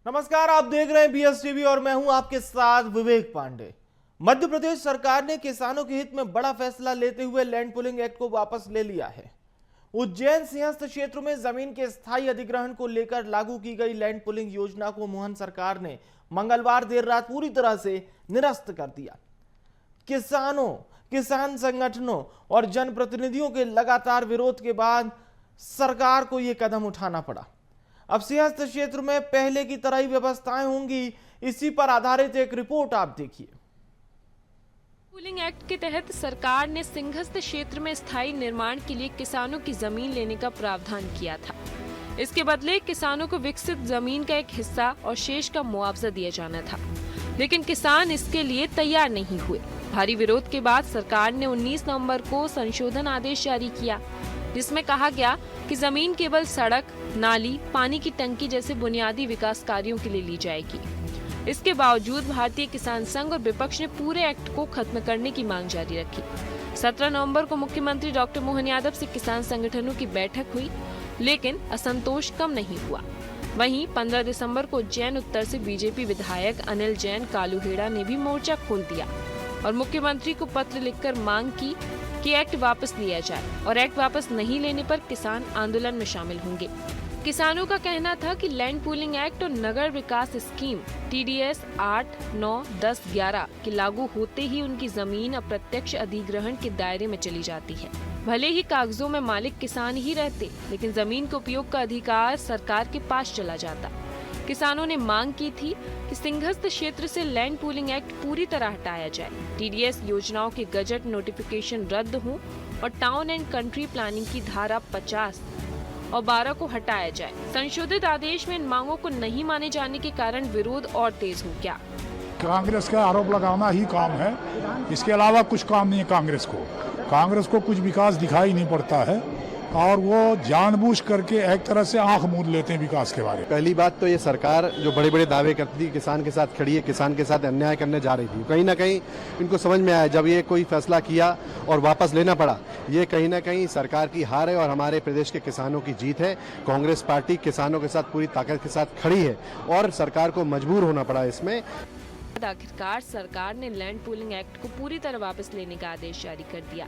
नमस्कार, आप देख रहे हैं बीएस टीवी और मैं हूं आपके साथ विवेक पांडे। मध्य प्रदेश सरकार ने किसानों के हित में बड़ा फैसला लेते हुए लैंड पुलिंग एक्ट को वापस ले लिया है। उज्जैन सिंहस्थ क्षेत्र में जमीन के स्थायी अधिग्रहण को लेकर लागू की गई लैंड पुलिंग योजना को मोहन सरकार ने मंगलवार देर रात पूरी तरह से निरस्त कर दिया। किसानों, किसान संगठनों और जनप्रतिनिधियों के लगातार विरोध के बाद सरकार को यह कदम उठाना पड़ा। अब सिंहस्थ क्षेत्र में पहले की तरह ही व्यवस्थाएं होंगी, इसी पर आधारित एक रिपोर्ट आप देखिए। पुलिंग एक्ट के तहत सरकार ने सिंहस्थ क्षेत्र में स्थायी निर्माण के लिए किसानों की जमीन लेने का प्रावधान किया था। इसके बदले किसानों को विकसित जमीन का एक हिस्सा और शेष का मुआवजा दिया जाना था, लेकिन किसान इसके लिए तैयार नहीं हुए। भारी विरोध के बाद सरकार ने 19 नवंबर को संशोधन आदेश जारी किया, जिसमें कहा गया कि जमीन केवल सड़क, नाली, पानी की टंकी जैसे बुनियादी विकास कार्यों के लिए ली जाएगी। इसके बावजूद भारतीय किसान संघ और विपक्ष ने पूरे एक्ट को खत्म करने की मांग जारी रखी। 17 नवंबर को मुख्यमंत्री डॉक्टर मोहन यादव से किसान संगठनों की बैठक हुई, लेकिन असंतोष कम नहीं हुआ। वहीं 15 दिसंबर को उज्जैन उत्तर से बीजेपी विधायक अनिल जैन कालूहेड़ा ने भी मोर्चा खोल दिया और मुख्यमंत्री को पत्र लिखकर मांग की कि एक्ट वापस लिया जाए और एक्ट वापस नहीं लेने पर किसान आंदोलन में शामिल होंगे। किसानों का कहना था कि लैंड पूलिंग एक्ट और नगर विकास स्कीम TDS 8, 9, 10, 11 के लागू होते ही उनकी जमीन अप्रत्यक्ष अधिग्रहण के दायरे में चली जाती है। भले ही कागजों में मालिक किसान ही रहते, लेकिन जमीन के उपयोग का अधिकार सरकार के पास चला जाता। किसानों ने मांग की थी कि सिंहस्थ क्षेत्र से लैंड पूलिंग एक्ट पूरी तरह हटाया जाए, TDS योजनाओं के गजट नोटिफिकेशन रद्द हों और टाउन एंड कंट्री प्लानिंग की धारा 50 और 12 को हटाया जाए। संशोधित आदेश में इन मांगों को नहीं माने जाने के कारण विरोध और तेज हो गया। कांग्रेस का आरोप लगाना ही काम है, इसके अलावा कुछ काम नहीं है। कांग्रेस को कुछ विकास दिखाई नहीं पड़ता है और वो जानबूझ करके एक तरह से आंख मूंद लेते हैं विकास के बारे में। पहली बात तो ये सरकार जो बड़े बड़े दावे करती थी, किसान के साथ खड़ी है, किसान के साथ अन्याय करने जा रही थी। कहीं ना कहीं इनको समझ में आया, जब ये कोई फैसला किया और वापस लेना पड़ा, ये कहीं ना कहीं सरकार की हार है और हमारे प्रदेश के किसानों की जीत है। कांग्रेस पार्टी किसानों के साथ पूरी ताकत के साथ खड़ी है और सरकार को मजबूर होना पड़ा इसमें। आखिरकार सरकार ने लैंड पूलिंग एक्ट को पूरी तरह वापस लेने का आदेश जारी कर दिया।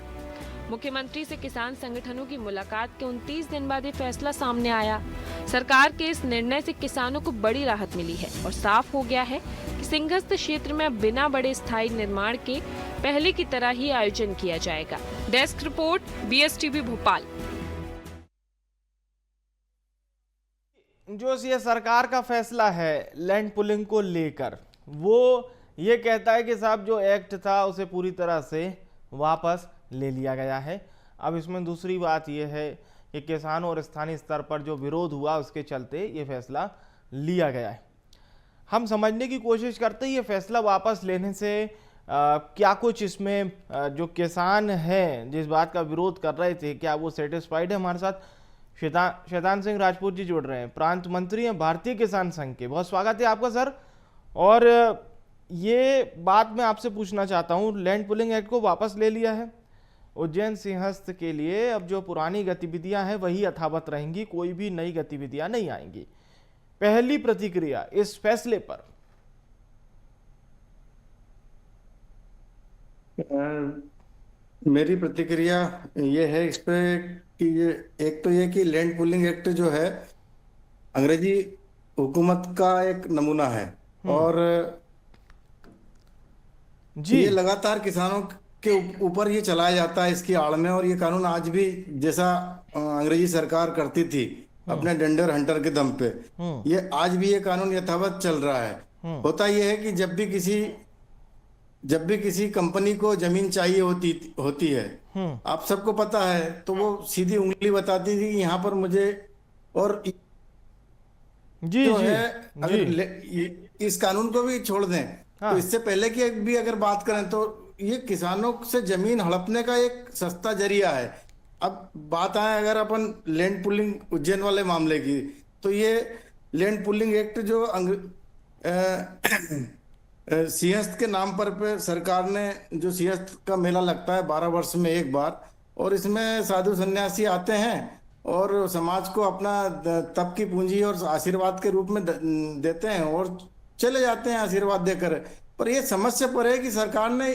मुख्यमंत्री से किसान संगठनों की मुलाकात के 29 दिन बाद ये फैसला सामने आया। सरकार के इस निर्णय से किसानों को बड़ी राहत मिली है और साफ हो गया है कि सिंहस्थ क्षेत्र में बिना बड़े स्थायी निर्माण के पहले की तरह ही आयोजन किया जाएगा। Desk report, BSTV Bhopal. जो ये सरकार का फैसला है लैंड पुलिंग को लेकर, वो ये कहता है कि साहब जो एक्ट था उसे पूरी तरह से वापस ले लिया गया है। अब इसमें दूसरी बात यह है कि किसानों और स्थानीय स्तर पर जो विरोध हुआ उसके चलते ये फैसला लिया गया है। हम समझने की कोशिश करते हैं ये फैसला वापस लेने से क्या कुछ इसमें जो किसान हैं जिस बात का विरोध कर रहे थे, क्या वो सेटिस्फाइड है। हमारे साथ शैतान सिंह राजपूत जी जुड़ रहे हैं, प्रांत मंत्री हैं भारतीय किसान संघ के। बहुत स्वागत है आपका सर। और ये बात मैं आपसे पूछना चाहता हूँ, लैंड पुलिंग एक्ट को वापस ले लिया है उज्जैन सिंहस्थ के लिए, अब जो पुरानी गतिविधियां हैं वही यथावत रहेंगी, कोई भी नई गतिविधियां नहीं आएंगी। पहली प्रतिक्रिया इस फैसले पर? मेरी प्रतिक्रिया ये है इस पे कि ये एक तो ये कि लैंड पूलिंग एक्ट जो है अंग्रेजी हुकूमत का एक नमूना है और ये लगातार किसानों के ऊपर ये चलाया जाता है इसकी आड़ में। और ये कानून आज भी जैसा अंग्रेजी सरकार करती थी अपने डंडर हंटर के दम पे, ये आज भी ये कानून यथावत चल रहा है। होता ये है कि जब भी किसी कंपनी को जमीन चाहिए होती है, आप सबको पता है, तो वो सीधी उंगली बताती थी कि यहाँ पर मुझे, और जी जो जी, है अगर जी। इस कानून को भी छोड़ दें तो इससे पहले की भी अगर बात करें तो ये किसानों से जमीन हड़पने का एक सस्ता जरिया है। अब बात आए अगर अपन लैंड पुलिंग उज्जैन वाले मामले की, तो ये लैंड पुलिंग एक्ट जो सिंहस्थ के नाम पर सरकार ने, जो सिंहस्थ का मेला लगता है 12 वर्ष में एक बार, और इसमें साधु सन्यासी आते हैं और समाज को अपना तप की पूंजी और आशीर्वाद के रूप में देते हैं और चले जाते हैं आशीर्वाद देकर। पर ये समस्या पर है कि सरकार ने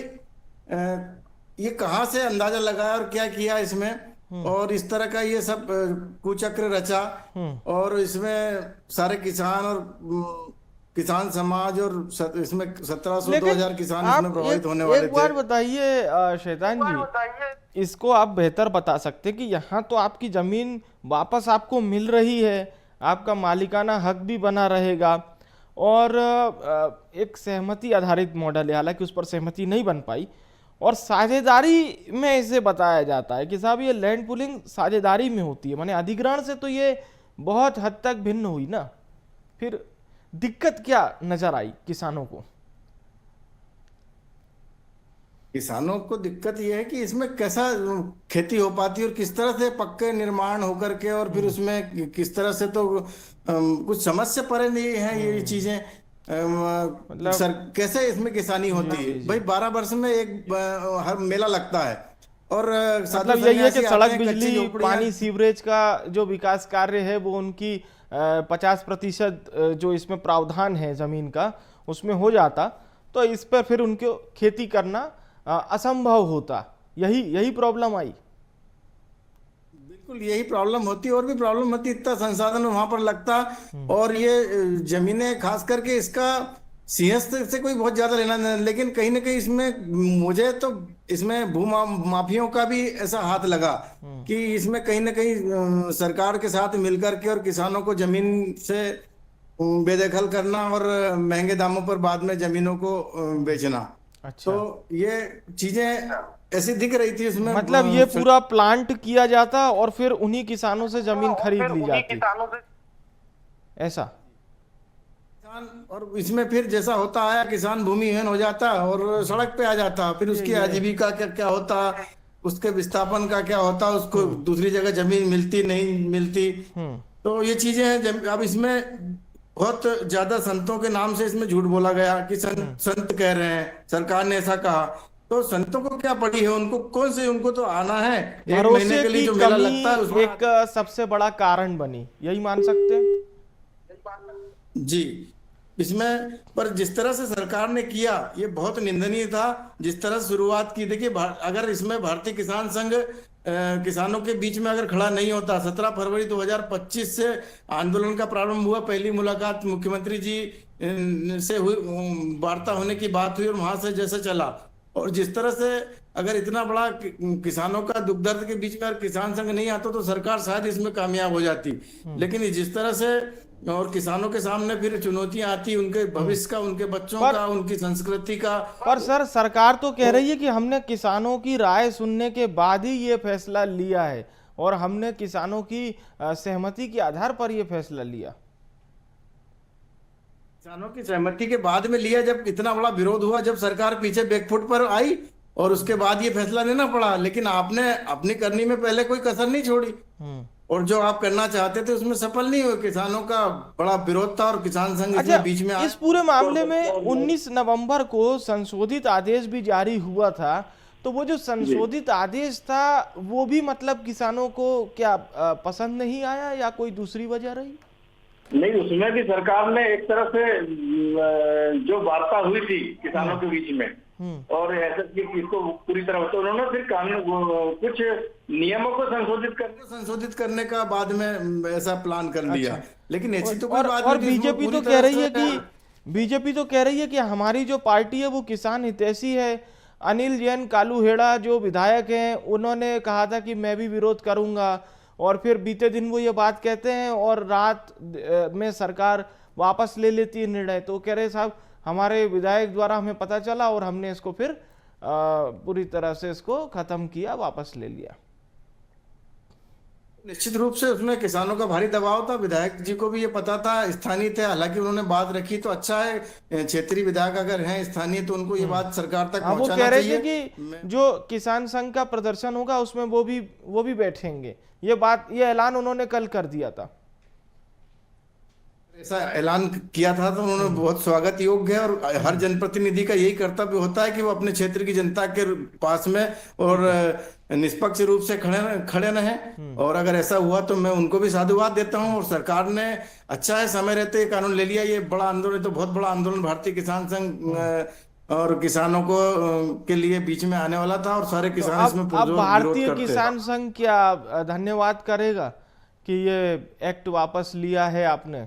ये कहाँ से अंदाजा लगाया और क्या किया इसमें, और इस तरह का ये सब कुचक्र रचा, और इसमें सारे किसान और किसान समाज और इसमें 1700-2000 किसान इसमें प्रभावित होने वाले थे। एक बार बताइए शैतान जी, इसको आप बेहतर बता सकते कि यहाँ तो आपकी जमीन वापस आपको मिल रही है, आपका मालिकाना हक भी बना रहेगा, और एक सहमति आधारित मॉडल है, हालांकि उस पर सहमति नहीं बन पाई, और साझेदारी में इसे बताया जाता है कि साहब ये लैंड पुलिंग साझेदारी में होती है, माने अधिग्रहण से तो ये बहुत हद तक भिन्न हुई ना। फिर दिक्कत क्या नजर आई किसानों को? किसानों को दिक्कत यह है कि इसमें कैसा खेती हो पाती है और किस तरह से पक्के निर्माण होकर के, और फिर उसमें किस तरह से, तो कुछ समझ से परे नहीं है ये चीजें। मतलब सर कैसे इसमें किसानी होती है भाई? 12 वर्ष में एक हर मेला लगता है, और मतलब यही है कि सड़क, बिजली, पानी, सीवरेज का जो विकास कार्य है वो उनकी 50% जो इसमें प्रावधान है जमीन का उसमें हो जाता, तो इस पर फिर उनको खेती करना असंभव होता। यही प्रॉब्लम आई। बिल्कुल यही प्रॉब्लम होती, और भी प्रॉब्लम होती, इतना संसाधन वहां पर लगता, और ये जमीनें खास करके इसका सिंहस्थ से कोई बहुत ज्यादा लेना नहीं, लेकिन कहीं ना कहीं इसमें मुझे तो इसमें माफियों का भी ऐसा हाथ लगा कि इसमें कहीं ना कहीं सरकार के साथ मिलकर के और किसानों को जमीन से बेदखल करना और महंगे दामों पर बाद में जमीनों को बेचना। अच्छा। तो ये चीजें ऐसी दिख रही थी उसमें, मतलब ये पूरा प्लांट किया जाता और फिर उन्हीं किसानों से जमीन खरीद ली जाती, ऐसा। और इसमें फिर जैसा होता आया, किसान भूमिहीन हो जाता और सड़क पे आ जाता, फिर उसकी आजीविका क्या क्या होता, उसके विस्थापन का क्या होता, उसको दूसरी जगह जमीन मिलती नहीं मिलती। तो ये चीजें हैं। अब इसमें बहुत ज्यादा संतों के नाम से इसमें झूठ बोला गया कि संत कह रहे हैं, सरकार ने ऐसा कहा, तो संतों को क्या पड़ी है? उनको कौन से, उनको तो आना है, एक महीने के लिए जो मेला लगता है उसमें एक सबसे बड़ा कारण बनी, यही मान सकते हैं जी। इसमें पर जिस तरह से सरकार ने किया ये बहुत निंदनीय था। जिस तरह शुरुआत की, देखिए अगर इसमें भारतीय किसान संघ किसानों के बीच में अगर खड़ा नहीं होता, 17 फरवरी 2025 से आंदोलन का प्रारंभ हुआ, पहली मुलाकात मुख्यमंत्री जी से हुई, वार्ता होने की बात हुई और वहां से जैसे चला, और जिस तरह से अगर इतना बड़ा किसानों का दुख दर्द के बीच में किसान संघ नहीं आता तो सरकार शायद इसमें कामयाब हो जाती। लेकिन जिस तरह से और किसानों के सामने फिर चुनौतियां आती, उनके भविष्य का, उनके बच्चों का, उनकी संस्कृति का। पर सर सरकार तो कह रही है कि हमने किसानों की राय सुनने के बाद ही ये फैसला लिया है और हमने किसानों की सहमति के आधार पर ये फैसला लिया। किसानों की सहमति के बाद में लिया, जब इतना बड़ा विरोध हुआ, जब सरकार पीछे बैकफुट पर आई और उसके बाद ये फैसला लेना पड़ा। लेकिन आपने अपनी करनी में पहले कोई कसर नहीं छोड़ी, और जो आप करना चाहते थे उसमें सफल नहीं हुए। किसानों का बड़ा विरोध था और किसान संघ इसमें बीच में इस पूरे मामले में 19 नवंबर को संशोधित आदेश भी जारी हुआ था, तो वो जो संशोधित आदेश था वो भी मतलब किसानों को क्या पसंद नहीं आया या कोई दूसरी वजह रही? नहीं, उसमें भी सरकार ने एक तरह से जो वार्ता हुई थी किसानों के बीच में और ऐसा कि इसको पूरी तरह, तो उन्होंने फिर कानून कुछ नियमों को संशोधित करने का बाद में ऐसा प्लान कर लिया। अच्छा। लेकिन ऐसी तो कोई बात नहीं। और बीजेपी तो कह रही है कि हमारी जो पार्टी है वो किसान हितैषी है। अनिल जैन कालूहेड़ा जो विधायक हैं उन्होंने कहा था कि मैं भी विरोध करूंगा, और फिर बीते दिन वो ये बात कहते हैं और रात में सरकार वापस ले लेती है निर्णय। तो कह रहे साहब हमारे विधायक द्वारा हमें पता चला और हमने इसको फिर पूरी तरह से इसको खत्म किया, वापस ले लिया। निश्चित रूप से उसमें किसानों का भारी दबाव था। विधायक जी को भी ये पता था, स्थानीय थे, हालांकि उन्होंने बात रखी तो अच्छा है। क्षेत्रीय विधायक अगर हैं स्थानीय तो उनको ये बात सरकार तक पहुंचाना चाहिए। वो कह रहे थे कि जो किसान संघ का प्रदर्शन होगा उसमें वो भी बैठेंगे। ये ऐलान उन्होंने कल कर दिया था। ऐसा ऐलान किया था तो उन्होंने बहुत स्वागत योग्य है, और हर जनप्रतिनिधि का यही कर्तव्य होता है कि वो अपने क्षेत्र की जनता के पास में और निष्पक्ष रूप से खड़े रहें। और अगर ऐसा हुआ तो मैं उनको भी साधुवाद देता हूं। और सरकार ने अच्छा है समय रहते ये कानून ले लिया। ये बड़ा आंदोलन, तो बहुत बड़ा आंदोलन भारतीय किसान संघ और किसानों को के लिए बीच में आने वाला था, और सारे किसान इसमें अब पुरजोर विरोध भारतीय करते हैं। किसान संघ क्या धन्यवाद करेगा कि ये एक्ट वापस लिया है आपने?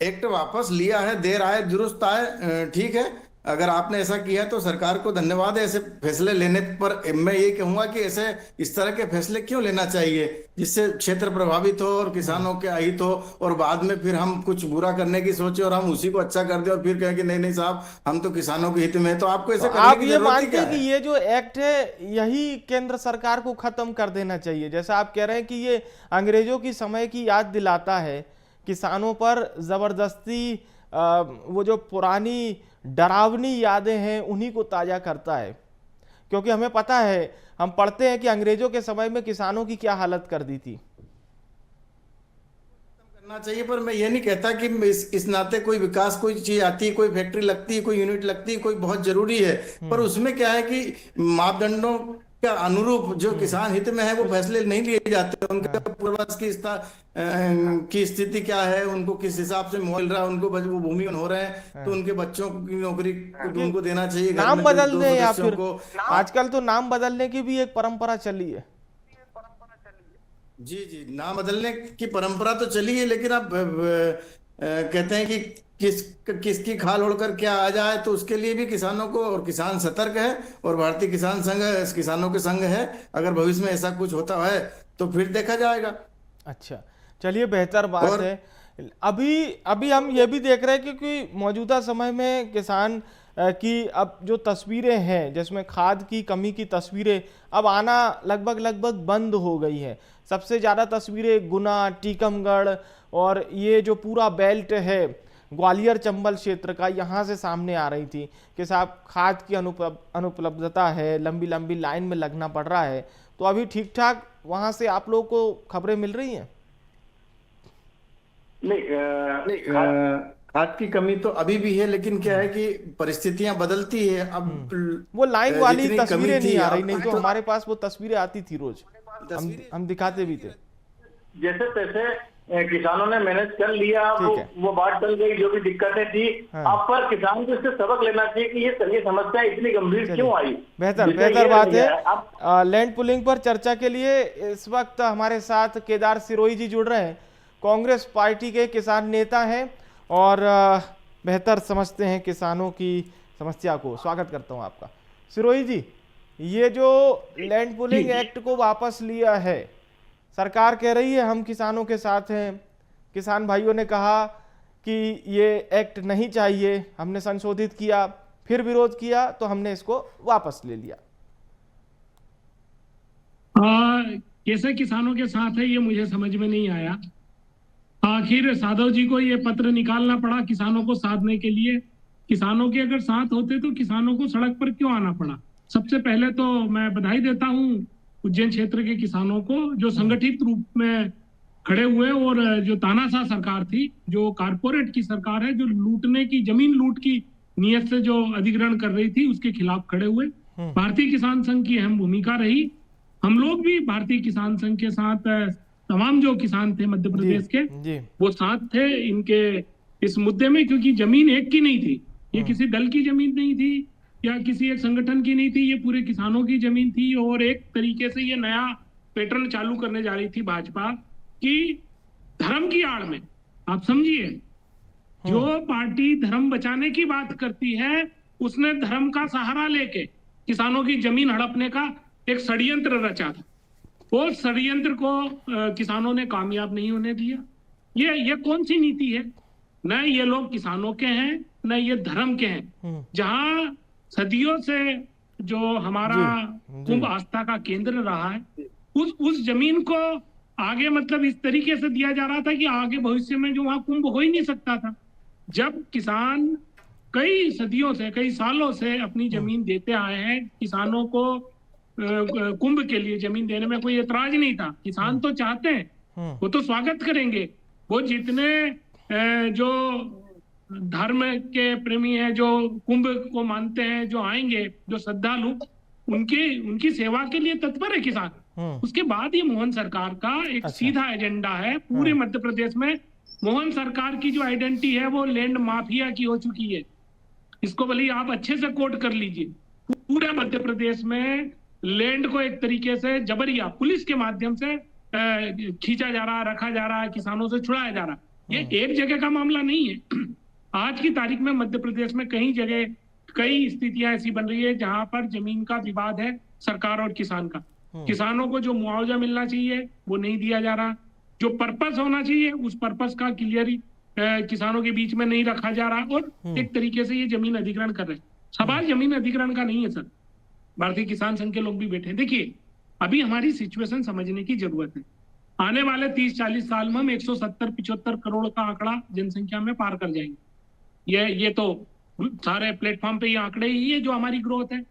एक्ट वापस लिया है, देर आए दुरुस्त आए, ठीक है। अगर आपने ऐसा किया तो सरकार को धन्यवाद है ऐसे फैसले लेने पर। मैं ये कहूंगा कि ऐसे इस तरह के फैसले क्यों लेना चाहिए जिससे क्षेत्र प्रभावित हो और किसानों के अहित हो, और बाद में फिर हम कुछ बुरा करने की सोचे और हम उसी को अच्छा कर दे और फिर कहें कि नहीं नहीं साहब हम तो किसानों के हित में हैं। तो आपको ऐसे करने आप की ये जरूरत ही मानते क्या हैं कि है? ये जो एक्ट है यही केंद्र सरकार को खत्म कर देना चाहिए? जैसा आप कह रहे हैं कि ये अंग्रेजों की समय की याद दिलाता है, किसानों पर जबरदस्ती वो जो पुरानी डरावनी यादें हैं उन्हीं को ताजा करता है। क्योंकि हमें पता है, हम पढ़ते हैं कि अंग्रेजों के समय में किसानों की क्या हालत कर दी थी। करना चाहिए, पर मैं ये नहीं कहता कि इस नाते कोई विकास, कोई चीज आती है, कोई फैक्ट्री लगती है, कोई यूनिट लगती है, कोई बहुत जरूरी है, पर उसमें क्या है कि मापदंडों का अनुरूप जो किसान हित में है वो फैसले नहीं लिए जाते। उनका पूर्वज की स्थिति क्या है, उनको किस हिसाब से मिल रहा है, उनको वो भूमिहीन हो रहे हैं, तो उनके बच्चों की नौकरी उनको देना चाहिए। घर नाम में बदल दो दें या सदस्यों फिर को। आजकल तो नाम बदलने की भी एक परंपरा चली है। जी जी, नाम बदलने की परंपरा तो चली है, लेकिन आप कहते हैं कि किसकी खाल उड़कर क्या आ जाए, तो उसके लिए भी किसानों को, और किसान सतर्क है और भारतीय किसान संघ किसानों के संग है। अगर भविष्य में ऐसा कुछ होता है तो फिर देखा जाएगा। अच्छा, चलिए, बेहतर बात है। अभी हम ये भी देख रहे हैं क्योंकि मौजूदा समय में किसान की अब जो तस्वीरें हैं जिसमें खाद की कमी की तस्वीरें अब आना लगभग बंद हो गई है। सबसे ज़्यादा तस्वीरें गुना, टीकमगढ़ और ये जो पूरा बेल्ट है ग्वालियर चंबल क्षेत्र का, यहाँ से सामने आ रही थी कि साहब खाद की अनुपलब्धता है, लंबी लंबी लाइन में लगना पड़ रहा है। तो अभी ठीक ठाक वहाँ से आप लोगों को खबरें मिल रही हैं? नहीं, खाद की कमी तो अभी भी है, लेकिन क्या है कि परिस्थितियां बदलती है। अब वो लाइन वाली जितनी तस्वीरें कमी नहीं थी, आ रही, अब नहीं तो तो हमारे पास वो तस्वीरें आती थी रोज, हम दिखाते भी थे। जैसे तैसे किसानों ने मैनेज कर लिया, ठीक है। वो बात चल गई, जो भी दिक्कतें थी। हाँ। अब पर किसान को इससे सबक लेना चाहिए कि ये समस्या इतनी गंभीर क्यों आई। बेहतर बात है। लैंड पुलिंग पर चर्चा के लिए इस वक्त हमारे साथ केदार सिरोही जी जुड़ रहे हैं। कांग्रेस पार्टी के किसान नेता हैं और बेहतर समझते हैं किसानों की समस्या को। स्वागत करता हूं आपका। सिरोही जी, ये जो लैंड पुलिंग एक्ट को वापस लिया है, सरकार कह रही है हम किसानों के साथ हैं, किसान भाइयों ने कहा कि ये एक्ट नहीं चाहिए, हमने संशोधित किया, फिर विरोध किया तो हमने इसको वापस ले लिया। कैसे किसानों के साथ है ये मुझे समझ में नहीं आया। आखिर साधव जी को ये पत्र निकालना पड़ा किसानों को साधने के लिए। किसानों के अगर साथ होते तो किसानों को सड़क पर क्यों आना पड़ा? सबसे पहले तो मैं बधाई देता हूँ उज्जैन क्षेत्र के किसानों को जो संगठित रूप में खड़े हुए, और जो तानाशाह सरकार थी, जो कारपोरेट की सरकार है, जो लूटने की, जमीन लूट की नियत से जो अधिग्रहण कर रही थी, उसके खिलाफ खड़े हुए। भारतीय किसान संघ की अहम भूमिका रही। हम लोग भी भारतीय किसान संघ के साथ, तमाम जो किसान थे मध्य प्रदेश के, वो साथ थे इनके इस मुद्दे में, क्योंकि जमीन एक की नहीं थी, ये किसी दल की जमीन नहीं थी या किसी एक संगठन की नहीं थी, ये पूरे किसानों की जमीन थी। और एक तरीके से ये नया पैटर्न चालू करने जा रही थी भाजपा कि धर्म की आड़ में, आप समझिए, जो पार्टी धर्म बचाने की बात करती है उसने धर्म का सहारा लेके किसानों की जमीन हड़पने का एक षड्यंत्र रचा था। वो षड्यंत्र को किसानों ने कामयाब नहीं होने दिया। ये कौन सी नीति है? न ये लोग किसानों के हैं, न ये धर्म के हैं। जहां सदियों से जो हमारा कुंभ आस्था का केंद्र रहा है, उस जमीन को आगे मतलब इस तरीके से दिया जा रहा था कि आगे भविष्य में जो वहां कुंभ हो ही नहीं सकता था। जब किसान कई सदियों से, कई सालों से अपनी जमीन देते आए हैं, किसानों को कुंभ के लिए जमीन देने में कोई एतराज नहीं था। किसान तो चाहते हैं, वो तो स्वागत करेंगे। वो जितने जो धर्म के प्रेमी हैं, जो कुंभ को मानते हैं, जो आएंगे, जो श्रद्धालु, उनकी सेवा के लिए तत्पर है किसान। उसके बाद ये मोहन सरकार का एक सीधा एजेंडा है। पूरे मध्य प्रदेश में मोहन सरकार की जो आइडेंटिटी है वो लैंड माफिया की हो चुकी है। इसको भले आप अच्छे से कोट कर लीजिए, पूरे मध्य प्रदेश में लैंड को एक तरीके से जबरिया पुलिस के माध्यम से खींचा जा रहा, रखा जा रहा है, किसानों से छुड़ाया जा रहा। ये एक जगह का मामला नहीं है। आज की तारीख में मध्य प्रदेश में कई जगह कई स्थितियां ऐसी बन रही है जहां पर जमीन का विवाद है सरकार और किसान का। किसानों को जो मुआवजा मिलना चाहिए वो नहीं दिया जा रहा, जो पर्पस होना चाहिए उस पर्पस का क्लियर किसानों के बीच में नहीं रखा जा रहा, और एक तरीके से ये जमीन अधिग्रहण कर रहे हैं। सवाल जमीन अधिग्रहण का नहीं है सर, भारतीय किसान संघ के लोग भी बैठे हैं। देखिए, अभी हमारी सिचुएशन समझने की जरूरत है। आने वाले 30-40 साल में हम 170-75 करोड़ का आंकड़ा जनसंख्या में पार कर जाएंगे। ये तो सारे प्लेटफॉर्म पे ये आंकड़े ही है जो हमारी ग्रोथ है।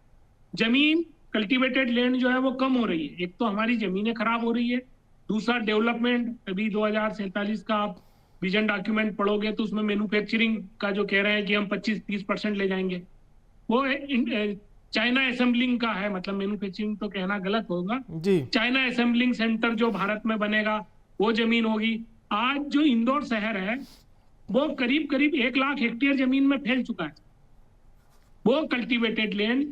जमीन कल्टीवेटेड लैंड जो है वो कम हो रही है। एक तो हमारी जमीनें खराब हो रही है, दूसरा डेवलपमेंट। अभी 2047 का आप विजन डॉक्यूमेंट पढ़ोगे तो उसमें मैन्युफैक्चरिंग का जो कह रहे हैं कि हम 25-30% ले जाएंगे, वो चाइना असेंबलिंग का है। मतलब मैन्युफैक्चरिंग तो कहना गलत होगा जी। चाइना असेंबलिंग सेंटर जो भारत में बनेगा वो जमीन होगी। आज जो इंदौर शहर है वो करीब 1 लाख हेक्टेयर जमीन में फैल चुका है। वो कल्टीवेटेड लैंड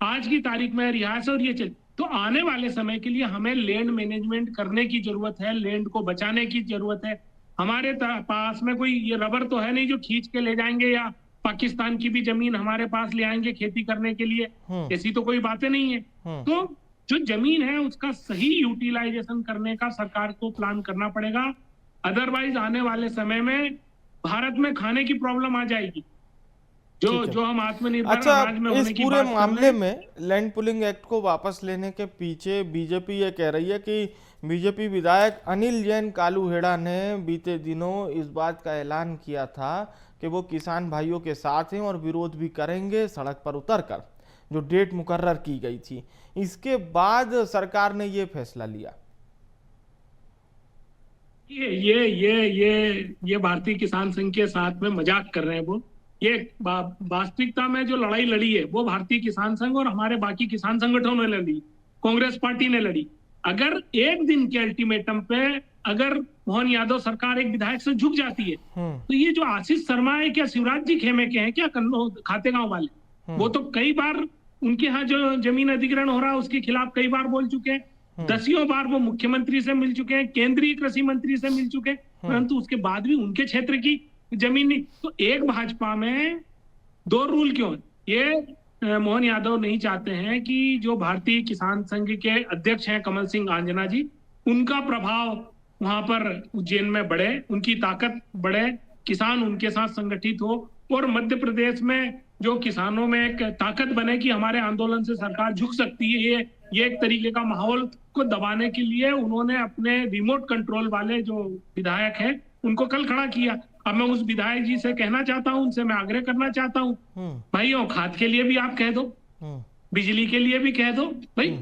आज की तारीख में रिहायश और ये चल, तो आने वाले समय के लिए हमें लैंड मैनेजमेंट करने की जरूरत है, लैंड को बचाने की जरूरत है। हमारे पास में कोई ये रबर तो है नहीं जो खींच के ले जाएंगे या पाकिस्तान की भी जमीन हमारे पास ले आएंगे खेती करने के लिए, ऐसी तो कोई बातें नहीं है। तो जो जमीन है उसका सही यूटिलाइजेशन करने का सरकार को प्लान करना पड़ेगा, अदरवाइज आने वाले समय में भारत में खाने की प्रॉब्लम आ जाएगी। जो हम आत्मनिर्भर समाज में होने की बात कर रहे हैं। इस पूरे मामले में लैंड पुलिंग एक्ट को वापस लेने के पीछे बीजेपी ये कह रही है कि बीजेपी विधायक अनिल जैन कालूहेड़ा ने बीते दिनों इस बात का ऐलान किया था कि वो किसान भाइयों के साथ हैं और विरोध भी करेंगे सड़क पर उतरकर, जो डेट मुकर्रर की गई थी। इसके बाद सरकार ने ये फैसला लिया। ये भारतीय किसान संघ के साथ में मजाक कर रहे हैं। वो ये वास्तविकता में जो लड़ाई लड़ी है वो भारतीय किसान संघ और हमारे बाकी किसान संगठनों ने लड़ी, कांग्रेस पार्टी ने लड़ी। अगर एक दिन के अल्टीमेटम पे अगर मोहन यादव सरकार एक विधायक से झुक जाती है तो ये जो आशीष शर्मा है क्या शिवराज जी खेमे के हैं क्या खाते गांव वाले, वो तो कई बार उनके यहाँ जो जमीन अधिग्रहण हो रहा है उसके खिलाफ कई बार बोल चुके हैं, दसियों बार वो मुख्यमंत्री से मिल चुके हैं, केंद्रीय कृषि मंत्री से मिल चुके हैं, परंतु उसके बाद भी उनके क्षेत्र की जमीन नहीं। तो एक भाजपा में 2 रूल क्यों? ये मोहन यादव नहीं चाहते हैं कि जो भारतीय किसान संघ के अध्यक्ष हैं कमल सिंह आंजना जी, उनका प्रभाव वहां पर उज्जैन में बढ़े, उनकी ताकत बढ़े, किसान उनके साथ संगठित हो और मध्य प्रदेश में जो किसानों में एक ताकत बने कि हमारे आंदोलन से सरकार झुक सकती है। ये एक तरीके का माहौल को दबाने के लिए उन्होंने अपने रिमोट कंट्रोल वाले जो विधायक हैं उनको कल खड़ा किया। अब मैं उस विधायक जी से कहना चाहता हूं, उनसे मैं आग्रह करना चाहता हूं, भाइयों खाद के लिए भी आप कह दो, बिजली के लिए भी कह दो। भाई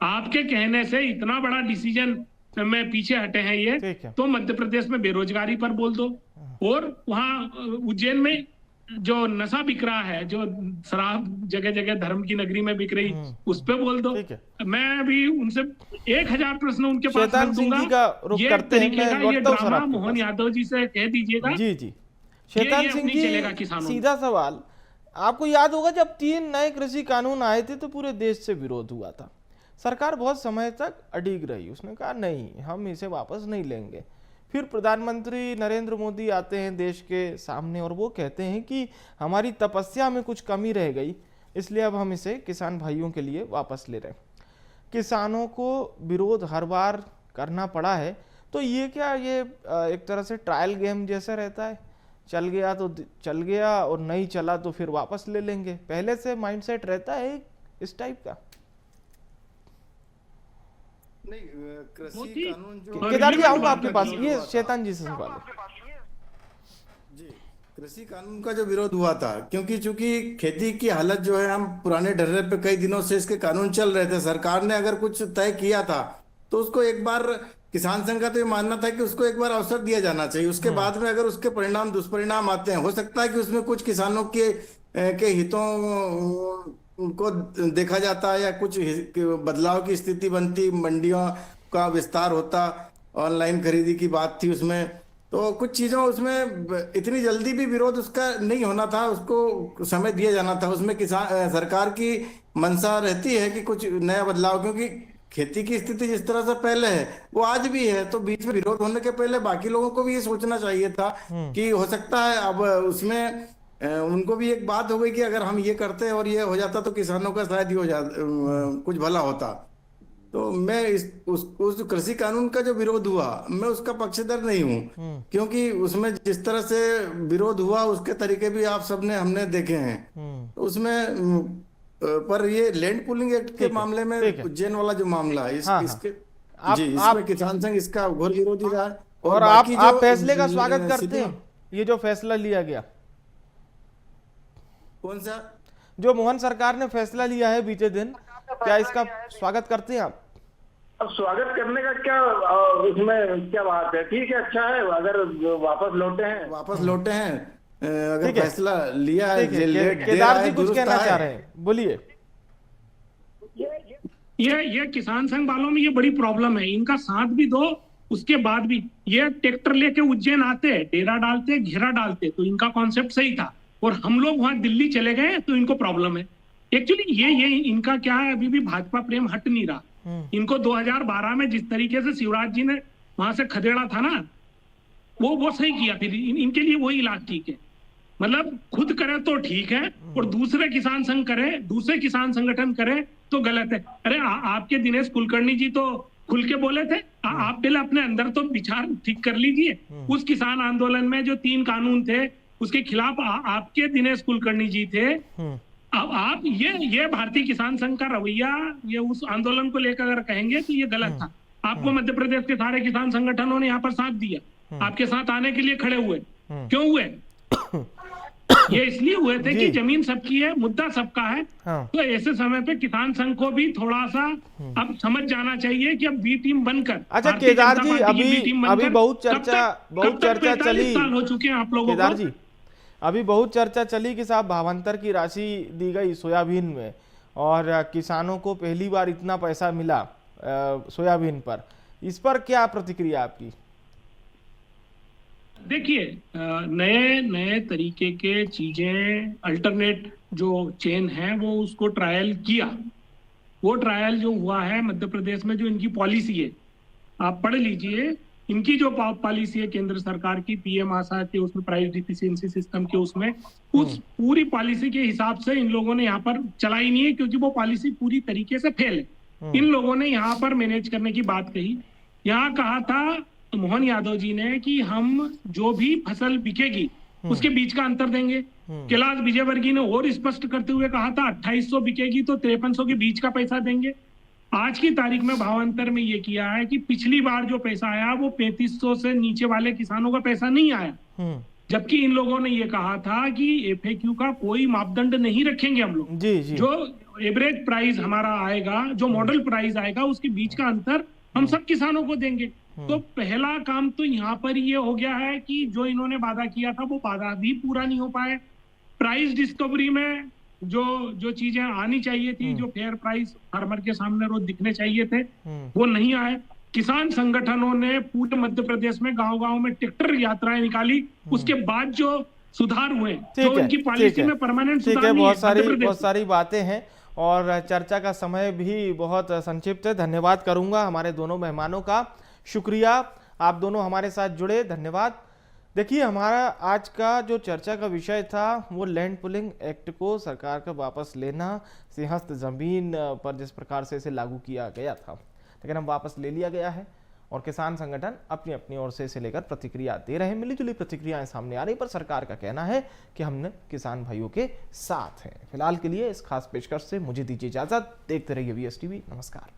आपके कहने से इतना बड़ा डिसीजन में पीछे हटे हैं ये, तो मध्य प्रदेश में बेरोजगारी पर बोल दो, और वहां उज्जैन में जो नशा बिक रहा है, जो शराब जगह जगह धर्म की नगरी में बिक रही, उस पे बोल दो। मैं अभी उनसे 1000 प्रश्न उनके पास रख दूंगा। ये तरीके का ये ड्रामा मोहन यादव जी से कह दीजिएगा। जी शैतान सिंह जी, सीधा सवाल, आपको याद होगा जब 3 नए कृषि कानून आए थे तो पूरे देश से विरोध हुआ था। सरकार बहुत समय तक अडिग रही, उसने कहा नहीं हम इसे वापस नहीं लेंगे। फिर प्रधानमंत्री नरेंद्र मोदी आते हैं देश के सामने और वो कहते हैं कि हमारी तपस्या में कुछ कमी रह गई, इसलिए अब हम इसे किसान भाइयों के लिए वापस ले रहे हैं। किसानों को विरोध हर बार करना पड़ा है, तो ये क्या ये एक तरह से ट्रायल गेम जैसा रहता है, चल गया तो चल गया और नहीं चला तो फिर वापस ले लेंगे, पहले से माइंडसेट रहता है इस टाइप का? नहीं, कृषि कानून जो केदार जी आऊंगा आपके पास, ये शैतान जी से सवाल है। जी, कृषि कानून का जो विरोध हुआ था, क्योंकि चूंकि खेती की हालत जो है, हम पुराने ढर्रे पे कई दिनों से इसके कानून चल रहे थे, सरकार ने अगर कुछ तय किया था तो उसको एक बार, किसान संघ का तो ये मानना था कि उसको एक बार अवसर दिया जाना चाहिए। उसके बाद में अगर उसके परिणाम दुष्परिणाम आते हैं, हो सकता है कि उसमें कुछ किसानों के हितों को देखा जाता है या कुछ बदलाव की स्थिति बनती, मंडियों का विस्तार होता, ऑनलाइन खरीदी की बात थी उसमें, तो कुछ चीजों उसमें इतनी जल्दी भी विरोध उसका नहीं होना था, उसको समय दिया जाना था। उसमें किसान सरकार की मंशा रहती है कि कुछ नया बदलाव, क्योंकि खेती की स्थिति जिस तरह से पहले है वो आज भी है, तो बीच में विरोध होने के पहले बाकी लोगों को भी ये सोचना चाहिए था कि हो सकता है अब उसमें उनको भी एक बात हो गई कि अगर हम ये करते और ये हो जाता तो किसानों का शायद ये हो जाता, कुछ भला होता। तो मैं उस कृषि कानून का जो विरोध हुआ, मैं उसका पक्षधर नहीं हूँ, क्योंकि उसमें जिस तरह से विरोध हुआ उसके तरीके भी आप सबने हमने देखे हैं। तो उसमें पर ये लैंड पूलिंग एक्ट के मामले में उज्जैन वाला जो मामला है इसके इसमें किसान संघ इसका घोर विरोधी रहा है। और आप फैसले का स्वागत करते हैं? ये जो फैसला लिया गया, कौन सा जो मोहन सरकार ने फैसला लिया है बीते दिन, क्या इसका स्वागत करते हैं आप? अब स्वागत करने का क्या उसमें क्या बात है? ठीक है, अच्छा है अगर वापस लौटे हैं अगर फैसला लिया है। केदार जी कुछ कहना चाह रहे हैं, बोलिए। ये किसान संघ वालों में ये बड़ी प्रॉब्लम है, इनका साथ भी दो, उसके बाद भी ये ट्रैक्टर लेके उज्जैन आते, डेरा डालते, घेरा डालते, तो इनका कॉन्सेप्ट सही था, और हम लोग वहां दिल्ली चले गए तो इनको प्रॉब्लम है। एक्चुअली ये इनका क्या है, अभी भी भाजपा प्रेम हट नहीं रहा। इनको 2012 में जिस तरीके से शिवराज जी ने वहां से खदेड़ा था ना, वो सही किया। फिर इनके लिए वही इलाज ठीक है, मतलब खुद करे तो ठीक है और दूसरे किसान संघ करे, दूसरे किसान संगठन करे तो गलत है। अरे आपके दिनेश कुलकर्णी जी तो खुल के बोले थे, आप पहले अपने अंदर तो विचार ठीक कर लीजिए। उस किसान आंदोलन में जो 3 कानून थे उसके खिलाफ आपके दिनेश कुलकर्णी जी थे। अब आप ये भारतीय किसान संघ का रवैया ये उस आंदोलन को लेकर अगर कहेंगे तो ये गलत था। आपको मध्य प्रदेश के सारे किसान संगठनों ने यहाँ पर साथ दिया, आपके साथ आने के लिए खड़े हुए। क्यों हुए? ये इसलिए हुए थे कि जमीन सबकी है, मुद्दा सबका है। तो ऐसे समय पे किसान संघ को भी थोड़ा सा अब समझ जाना चाहिए कि अब बी टीम बनकर। अच्छा केदार जी, अभी बहुत चर्चा चली, साल हो चुके हैं आप लोगों केदार जी, अभी बहुत चर्चा चली कि साहब भावांतर की राशि दी गई सोयाबीन में, और किसानों को पहली बार इतना पैसा मिला सोयाबीन पर। इस पर क्या प्रतिक्रिया आपकी? देखिए, नए तरीके के चीजें, अल्टरनेट जो चेन है वो उसको ट्रायल किया। वो ट्रायल जो हुआ है मध्य प्रदेश में, जो इनकी पॉलिसी है आप पढ़ लीजिए, इनकी जो पॉलिसी है केंद्र सरकार की, पीएम आशा के उसमें, प्राइस डिफिशियंसी सिस्टम के उसमें, उस पूरी पॉलिसी के हिसाब से इन लोगों ने यहाँ पर चलाई नहीं है, क्योंकि वो पॉलिसी पूरी तरीके से फेल है। इन लोगों ने यहाँ पर मैनेज करने की बात कही। यहाँ कहा था मोहन यादव जी ने कि हम जो भी फसल बिकेगी उसके बीच का अंतर देंगे। कैलाश विजयवर्गीय ने और स्पष्ट करते हुए कहा था 2800 बिकेगी तो 5300 के बीच का पैसा देंगे। आज की तारीख में भावांतर में ये किया है कि पिछली बार जो पैसा आया वो 3500 से नीचे वाले किसानों का पैसा नहीं आया, जबकि इन लोगों ने ये कहा था कि एफएक्यू का कोई मापदंड नहीं रखेंगे हम लोग। जो एवरेज प्राइस हमारा आएगा, जो मॉडल प्राइस आएगा, उसके बीच का अंतर हम सब किसानों को देंगे। तो पहला काम तो यहाँ पर ये हो गया है कि जो इन्होंने वादा किया था वो वादा भी पूरा नहीं हो पाए। प्राइस डिस्कवरी में जो चीजें आनी चाहिए थी, जो फेयर प्राइस फार्मर के सामने रोज दिखने चाहिए थे, वो नहीं आए। किसान संगठनों ने पूरे मध्य प्रदेश में गांव-गांव में ट्रैक्टर यात्राएं निकाली, उसके बाद जो सुधार हुए, जो उनकी पॉलिसी में परमानेंट सुधार नहीं है। बहुत सारी बातें हैं और चर्चा का समय भी बहुत संक्षिप्त है। धन्यवाद करूंगा हमारे दोनों मेहमानों का, शुक्रिया आप दोनों हमारे साथ जुड़े, धन्यवाद। देखिए, हमारा आज का जो चर्चा का विषय था वो लैंड पुलिंग एक्ट को सरकार का वापस लेना, सिंहस्थ जमीन पर जिस प्रकार से इसे लागू किया गया था, लेकिन अब वापस ले लिया गया है और किसान संगठन अपनी अपनी ओर से इसे लेकर प्रतिक्रिया दे रहे हैं। मिली जुली प्रतिक्रियाएं सामने आ रही, पर सरकार का कहना है कि हमने किसान भाइयों के साथ हैं। फिलहाल के लिए इस खास पेशकश से मुझे दीजिए इजाजत। देखते रहिए VSTV। नमस्कार।